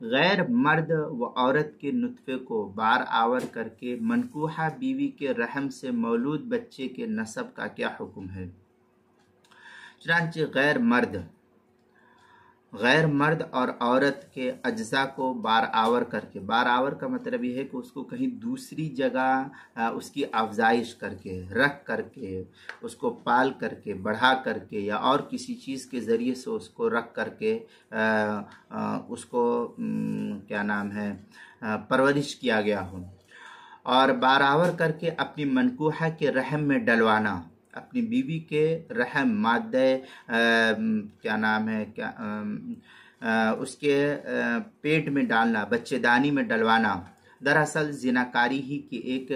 غیر مرد و عورت کے نطفے کو بار آور کر کے منکوحہ بیوی کے رحم سے مولود بچے کے نسب کا کیا حکم ہے؟ چنانچہ غیر مرد اور عورت کے اجزاء کو بار آور کر کے، بار آور کا مطلب یہ ہے کہ اس کو کہیں دوسری جگہ اس کی افزائش کر کے، رکھ کر کے، اس کو پال کر کے، بڑھا کر کے، یا اور کسی چیز کے ذریعے سے اس کو رکھ کر کے اس کو کیا نام ہے پرورش کیا گیا ہو، اور بار آور کر کے اپنی منکوحہ کے رحم میں ڈلوانا، اپنی بیوی کے رحم مادہ کیا نام ہے اس کے پیٹ میں ڈالنا، بچے دانی میں ڈلوانا، دراصل زناکاری ہی کی ایک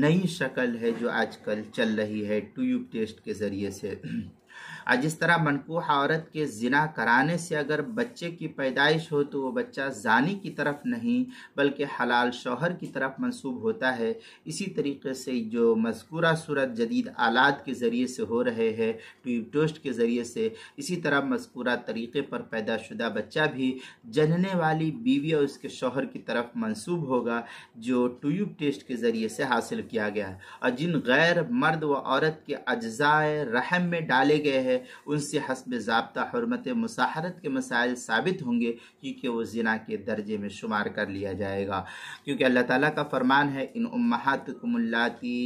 نئی شکل ہے جو آج کل چل رہی ہے ٹیوب ٹیسٹ کے ذریعے سے۔ جس طرح منکوح عورت کے زنا کرانے سے اگر بچے کی پیدائش ہو تو وہ بچہ زانی کی طرف نہیں بلکہ حلال شوہر کی طرف منسوب ہوتا ہے، اسی طریقے سے جو مذکورہ صورت جدید آلات کے ذریعے سے ہو رہے ہیں، ٹیوب ٹیسٹ کے ذریعے سے، اسی طرح مذکورہ طریقے پر پیدا شدہ بچہ بھی جننے والی بیوی اور اس کے شوہر کی طرف منسوب ہوگا جو ٹیوب ٹیسٹ کے ذریعے سے حاصل کیا گیا ہے۔ اور جن غیر مرد و عورت کے اجزاء رحم میں ڈالے گئے ہیں ان سے حسب ضابطہ حرمت مصاحرت کے مسائل ثابت ہوں گے، کیونکہ وہ زنا کے درجے میں شمار کر لیا جائے گا، کیونکہ اللہ تعالیٰ کا فرمان ہے ان امہاتکم اللاتی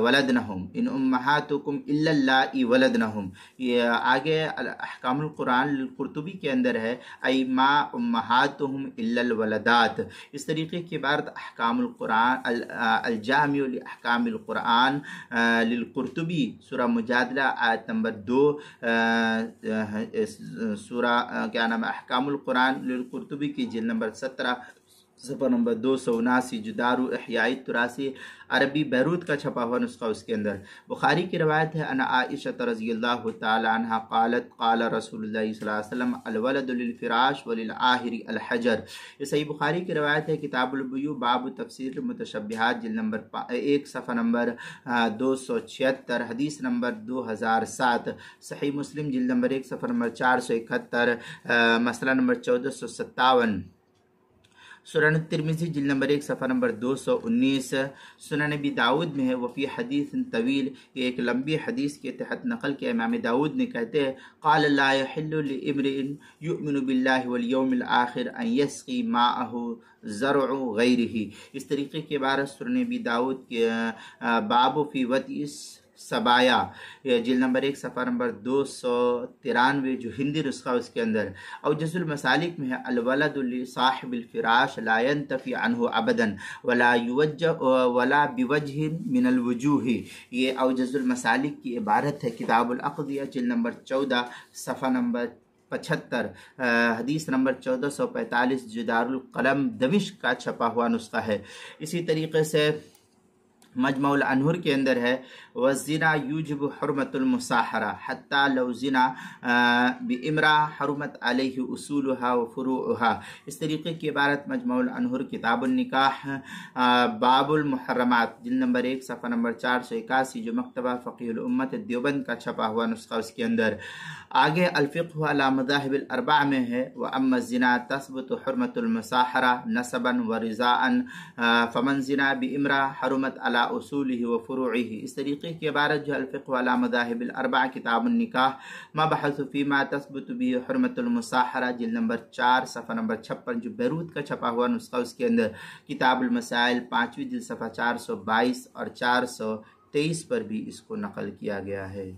ولدنہم، ان امہاتکم الا اللائی ولدنہم۔ یہ آگے احکام القرآن للقرطبی کے اندر ہے ای ما امہاتہم الا الولدات۔ اس طریقے کی عبارت احکام القرآن الجامع لاحکام القرآن للقرطبی سورہ مجادلہ آیت نمبر 2، سورہ کیا نام ہے احکام القرآن للقرطبی کی جلد نمبر 17 صفحہ نمبر 279، جدار احیاء التراثی عربی بیروت کا چھپا ہوا نسخہ اس کے اندر۔ بخاری کی روایت ہے ان عائشہ رضی اللہ تعالی عنہ قالت قال رسول اللہ صلی اللہ علیہ وسلم الولد للفراش وللآہر الحجر۔ یہ صحیح بخاری کی روایت ہے، کتاب البیوع باب تفسیر المتشبہات جلد نمبر 1 صفحہ نمبر 276، حدیث نمبر 2007، صحیح مسلم جلد نمبر 1 صفحہ نمبر 471، مسئلہ نمبر 1457، سنن ترمذی جلد نمبر 1 صفحہ نمبر 219، سنن ابی داود میں ہے وفی حدیث طویل، یہ ایک لمبی حدیث کے تحت نقل کیا امام داود نے، کہتے ہیں قال لا يحل لامرئ يؤمن بالله واليوم الآخر ان يسقي ماءه زرع غیرہ۔ اس طریقے کی عبارت سنن ابی داود کے باب فی وطء سبایا جلد نمبر 1 صفحہ نمبر 293 جو ہندی نسخہ اس کے اندر، اوجز المسالک میں ہے الولد لصاحب الفراش لا ينتفی عنہ ابدا ولا بوجہ من الوجوہ۔ یہ اوجز المسالک کی عبارت ہے، کتاب الاقضیہ جلد نمبر 14 صفحہ نمبر 75، حدیث نمبر 1445، جدار القلم دمشق کا چھپا ہوا نسخہ ہے۔ اسی طریقے سے مجمع الانہر کے اندر ہے والزنا یوجب حرمت المصاحرہ حتی لو زنا بامرأة حرمت علیہ اصولها و فروعها۔ اس طریقے کی عبارت مجمع الانہر کتاب النکاح باب المحرمات جلد نمبر 1 صفحہ نمبر 481 جو مکتبہ فقیہ الامت دیوبند کا چھپا ہوا نسخہ اس کے اندر۔ آگے الفقہ علی مذاہب الاربع میں ہے واما الزنا تثبت حرمت المصاحرہ نسبا ورضاء فمن زنا بامرأة حرمت علی اصولہ و فروعہ۔ اس طریقے کی عبارت جو الفقہ علی مذاہب الاربع کتاب النکاح مبحث فیما تثبت بھی حرمت المصاحرہ جلد نمبر 4 صفحہ نمبر 56 جو بیروت کا چھپا ہوا نسخہ اس کے اندر، کتاب المسائل 5ویں جلد صفحہ 422 اور 423 پر بھی اس کو نقل کیا گیا ہے۔